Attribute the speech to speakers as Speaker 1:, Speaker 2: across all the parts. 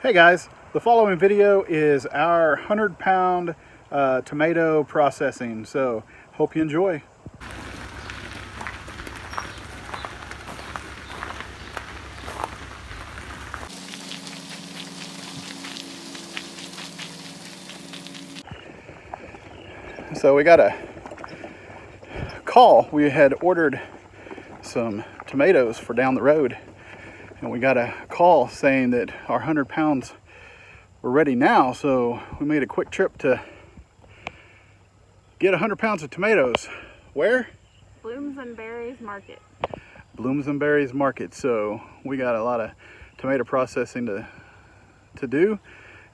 Speaker 1: Hey guys, the following video is our 100-pound tomato processing, so hope you enjoy. So we got a call. We had ordered some tomatoes for down the road, and we got a call saying that our 100 pounds were ready now, so we made a quick trip to get 100 pounds of tomatoes. Where?
Speaker 2: Blooms and Berries Market.
Speaker 1: Blooms and Berries Market. So we got a lot of tomato processing to do,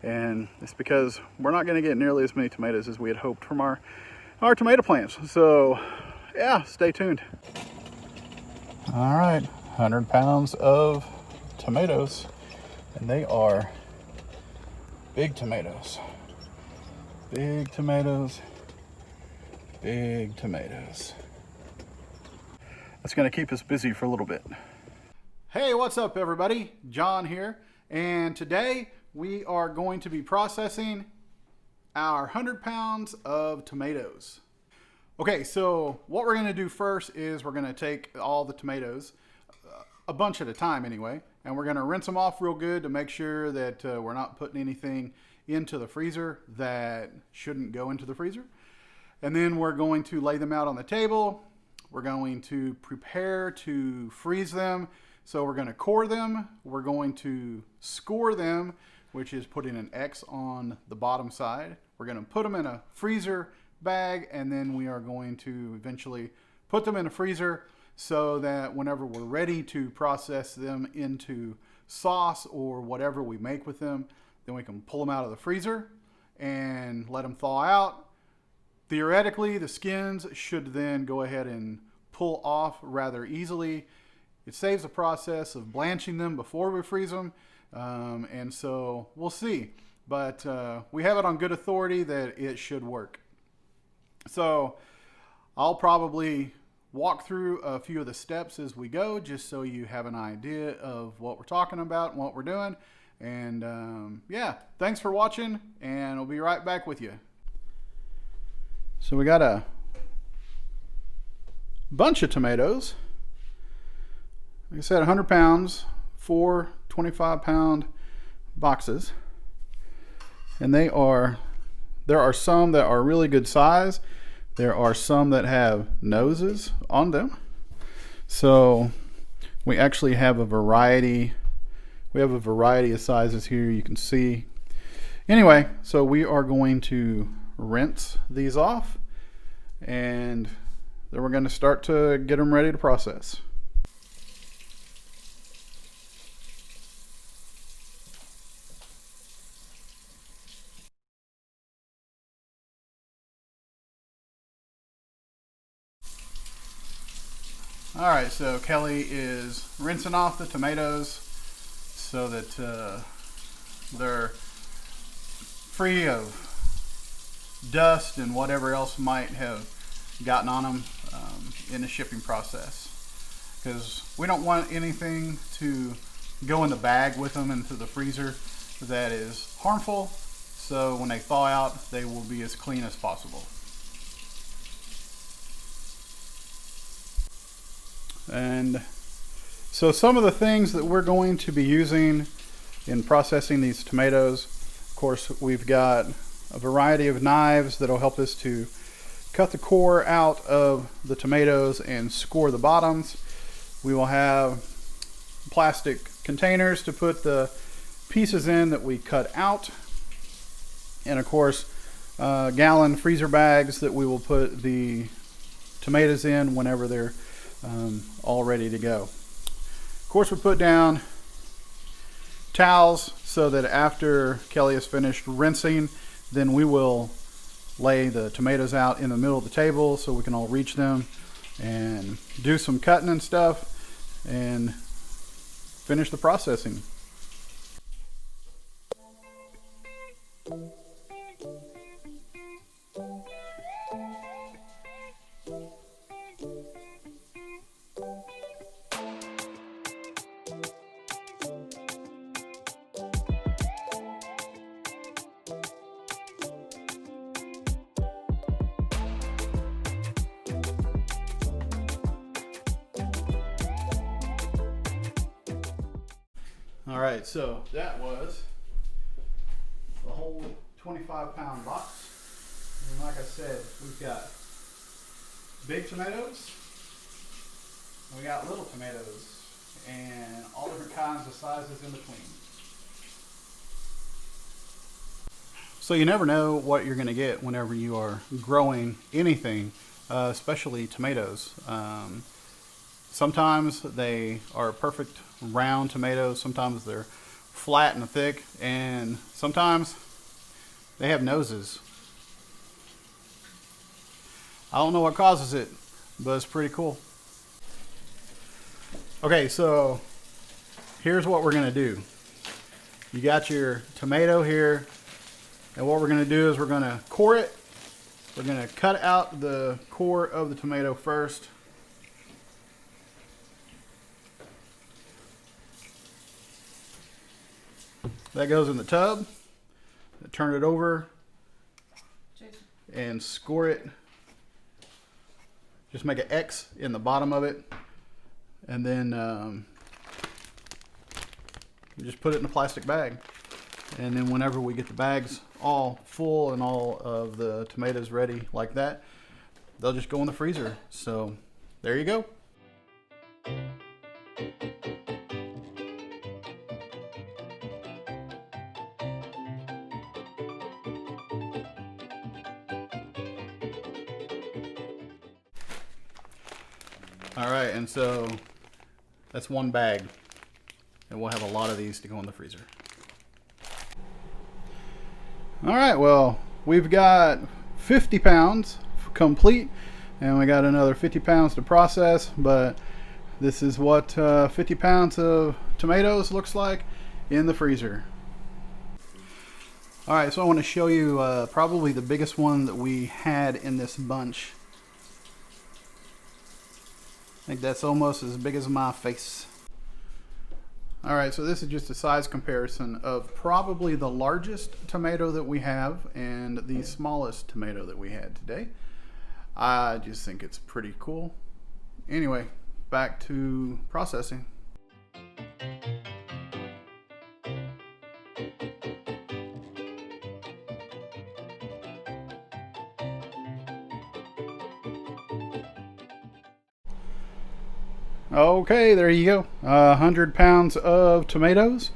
Speaker 1: and it's because we're not going to get nearly as many tomatoes as we had hoped from our tomato plants. So yeah, stay tuned. All right, 100 pounds of tomatoes, and they are big tomatoes. Big tomatoes. Big tomatoes. That's going to keep us busy for a little bit. Hey, what's up everybody? John here, and today we are going to be processing our 100 pounds of tomatoes. Okay, so what we're going to do first is we're going to take all the tomatoes, a bunch at a time anyway, and we're going to rinse them off real good to make sure that we're not putting anything into the freezer that shouldn't go into the freezer. And then we're going to lay them out on the table. We're going to prepare to freeze them. So we're going to core them. We're going to score them, which is putting an X on the bottom side. We're going to put them in a freezer bag, and then we are going to eventually put them in a freezer so that whenever we're ready to process them into sauce or whatever we make with them, then we can pull them out of the freezer and let them thaw out. Theoretically, the skins should then go ahead and pull off rather easily. It saves the process of blanching them before we freeze them, and so we'll see. But we have it on good authority that it should work. So I'll probably walk through a few of the steps as we go, just so you have an idea of what we're talking about and what we're doing. And yeah, thanks for watching, and I'll be right back with you. So we got a bunch of tomatoes. Like I said, 100 pounds, 4 25-pound boxes. And there are some that are really good size. There are some that have noses on them. So we actually have a variety. We have a variety of sizes here, you can see. Anyway, so we are going to rinse these off, and then we're going to start to get them ready to process. All right, so Kelly is rinsing off the tomatoes so that they're free of dust and whatever else might have gotten on them in the shipping process, because we don't want anything to go in the bag with them into the freezer that is harmful. So when they thaw out, they will be as clean as possible. And so some of the things that we're going to be using in processing these tomatoes, of course, we've got a variety of knives that'll help us to cut the core out of the tomatoes and score the bottoms. We will have plastic containers to put the pieces in that we cut out. And of course, gallon freezer bags that we will put the tomatoes in whenever they're all ready to go. Of course, we put down towels so that after Kelly is finished rinsing, then we will lay the tomatoes out in the middle of the table so we can all reach them and do some cutting and stuff and finish the processing. All right, so that was the whole 25-pound box. And like I said, we've got big tomatoes, we got little tomatoes, and all different kinds of sizes in between. So you never know what you're going to get whenever you are growing anything, especially tomatoes. Sometimes they are perfect round tomatoes, sometimes they're flat and thick, and sometimes they have noses. I don't know what causes it, but it's pretty cool. Okay, so here's what we're gonna do. You got your tomato here, and what we're gonna do is we're gonna core it. We're gonna cut out the core of the tomato first. That goes in the tub. Turn it over and score it. Just make an X in the bottom of it, and then just put it in a plastic bag. And then whenever we get the bags all full and all of the tomatoes ready like that, they'll just go in the freezer. So there you go. All right, and so that's one bag, and we'll have a lot of these to go in the freezer. All right, well, we've got 50 pounds complete, and we got another 50 pounds to process, but this is what 50 pounds of tomatoes looks like in the freezer. All right, so I want to show you probably the biggest one that we had in this bunch. I think that's almost as big as my face. All right, so this is just a size comparison of probably the largest tomato that we have and the smallest tomato that we had today. I just think it's pretty cool. Anyway, back to processing. Okay, there you go. 100 pounds of tomatoes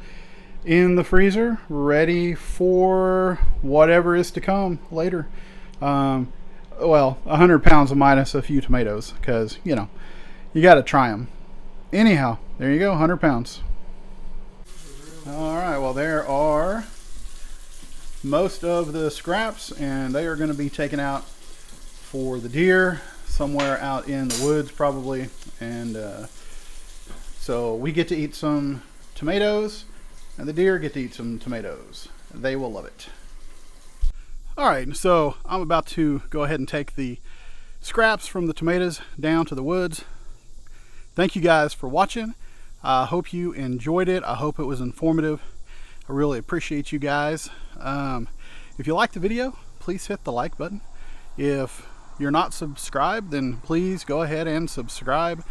Speaker 1: in the freezer, ready for whatever is to come later. Well, 100 pounds minus a few tomatoes, because, you know, you got to try them. Anyhow, there you go, 100 pounds. All right, well, there are most of the scraps, and they are going to be taken out for the deer somewhere out in the woods probably, and so we get to eat some tomatoes and the deer get to eat some tomatoes. They will love it. All right, so I'm about to go ahead and take the scraps from the tomatoes down to the woods. Thank you guys for watching. I hope you enjoyed it. I hope it was informative. I really appreciate you guys. If you liked the video, please hit the like button. If you're not subscribed, then please go ahead and subscribe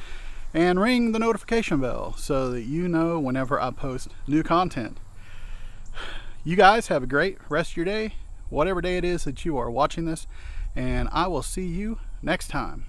Speaker 1: and ring the notification bell so that you know whenever I post new content. You guys have a great rest of your day, whatever day it is that you are watching this, and I will see you next time.